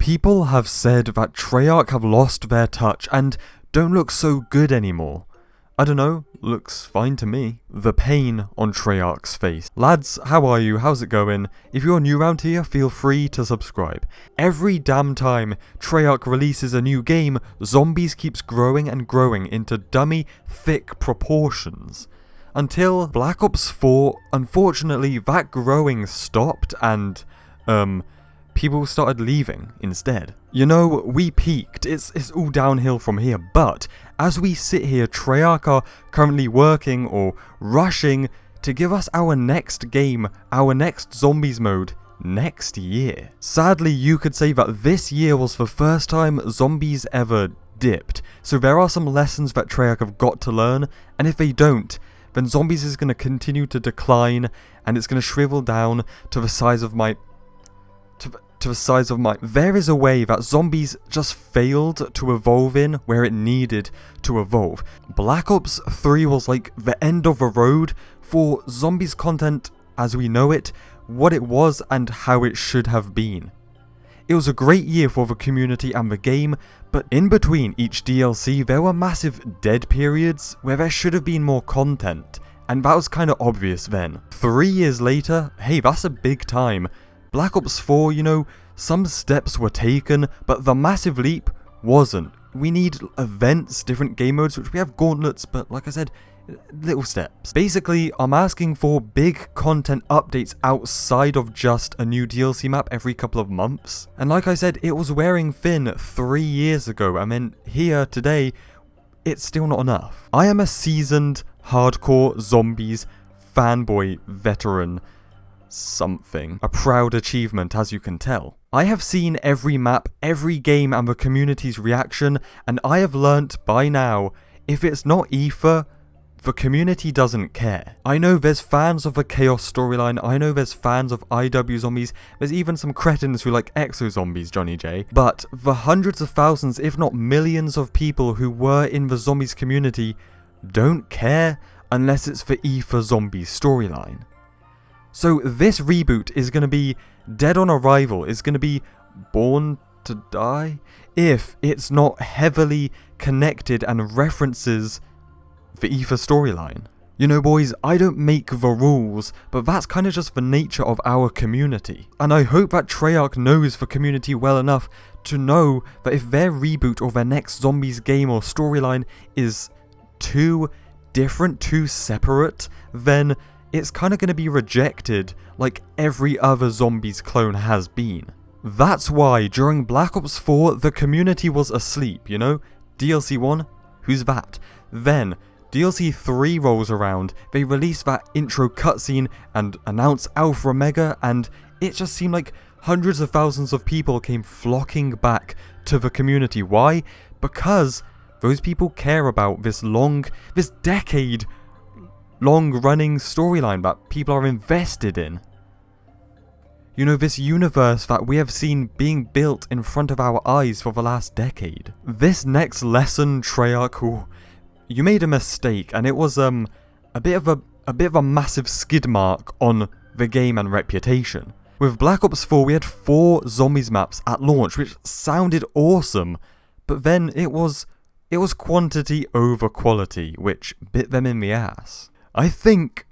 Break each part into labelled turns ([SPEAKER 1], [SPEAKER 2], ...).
[SPEAKER 1] People have said that Treyarch have lost their touch and don't look so good anymore. I don't know, looks fine to me. The pain on Treyarch's face. Lads, how are you? How's it going? If you're new around here, feel free to subscribe. Every damn time Treyarch releases a new game, Zombies keeps growing and growing into dummy, thick proportions. Until Black Ops 4, unfortunately, that growing stopped and, people started leaving instead. You know, we peaked, it's all downhill from here, but as we sit here, Treyarch are currently working or rushing to give us our next game, our next Zombies mode, next year. Sadly, you could say that this year was the first time Zombies ever dipped, so there are some lessons that Treyarch have got to learn, and if they don't, then Zombies is going to continue to decline, and it's going to shrivel down to the size of my... There is a way that Zombies just failed to evolve in where it needed to evolve. Black Ops 3 was like the end of the road for Zombies content as we know it, what it was and how it should have been. It was a great year for the community and the game, but in between each DLC there were massive dead periods where there should have been more content, and that was kind of obvious then. 3 years later, hey, that's a big time. Black Ops 4, you know, some steps were taken, but the massive leap wasn't. We need events, different game modes, which we have gauntlets, but like I said, little steps. Basically, I'm asking for big content updates outside of just a new DLC map every couple of months. And like I said, it was wearing thin 3 years ago, and then here today, it's still not enough. I am a seasoned, hardcore Zombies fanboy veteran. Something. A proud achievement, as you can tell. I have seen every map, every game and the community's reaction, and I have learnt by now, if it's not Aether, the community doesn't care. I know there's fans of the Chaos storyline, I know there's fans of IW Zombies, there's even some cretins who like Exo Zombies, Johnny J. But the hundreds of thousands, if not millions of people who were in the Zombies community don't care unless it's the Aether Zombies storyline. So this reboot is going to be dead on arrival, is going to be born to die, if it's not heavily connected and references the Aether storyline. You know boys, I don't make the rules, but that's kind of just the nature of our community. And I hope that Treyarch knows the community well enough to know that if their reboot or their next Zombies game or storyline is too different, too separate, then it's kind of going to be rejected like every other Zombies clone has been. That's why during Black Ops 4 the community was asleep, you know? DLC 1, who's that? Then DLC 3 rolls around, they release that intro cutscene and announce Alpha Omega, and it just seemed like hundreds of thousands of people came flocking back to the community. Why? Because those people care about this decade long-running storyline that people are invested in. You know, this universe that we have seen being built in front of our eyes for the last decade. This next lesson, Treyarch, you made a mistake, and it was a bit of a massive skid mark on the game and reputation. With Black Ops 4, we had 4 Zombies maps at launch, which sounded awesome, but then it was quantity over quality, which bit them in the ass. I think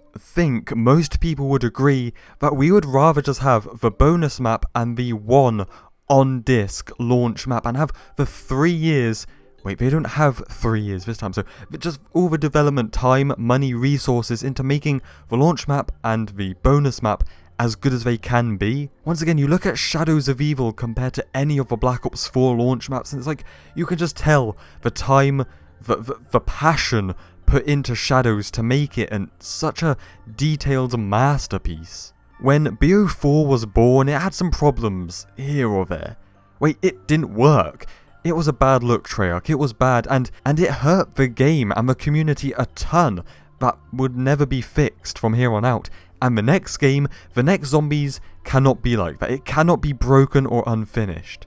[SPEAKER 1] most people would agree that we would rather just have the bonus map and the one on-disc launch map and have the 3 years... Wait, they don't have 3 years this time, so just all the development time, money, resources into making the launch map and the bonus map as good as they can be. Once again, you look at Shadows of Evil compared to any of the Black Ops 4 launch maps, and it's like, you can just tell the time, the passion put into Shadows to make it and such a detailed masterpiece. When BO4 was born, it had some problems here or there. Wait, it didn't work. It was a bad look, Treyarch, it was bad, and it hurt the game and the community a ton. That would never be fixed from here on out. And the next game, the next Zombies, cannot be like that. It cannot be broken or unfinished.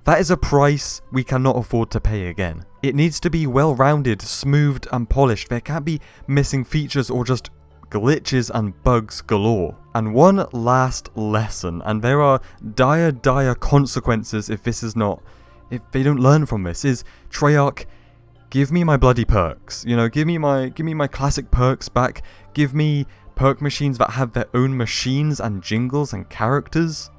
[SPEAKER 1] That is a price we cannot afford to pay again. It needs to be well-rounded, smoothed and polished. There can't be missing features or just glitches and bugs galore. And one last lesson, and there are dire consequences if they don't learn from this, is Treyarch, give me my bloody perks. You know, give me my classic perks back. Give me perk machines that have their own machines and jingles and characters.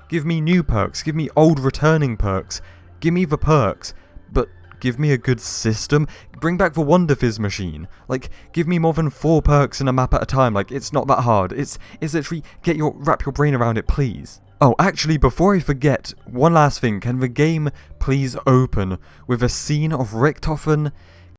[SPEAKER 1] Give me new perks, give me old returning perks. Give me the perks, but give me a good system. Bring back the Wonder Fizz machine. Like, give me more than 4 perks in a map at a time. Like, it's not that hard. It's literally, wrap your brain around it, please. Oh, actually, before I forget, one last thing. Can the game please open with a scene of Richtofen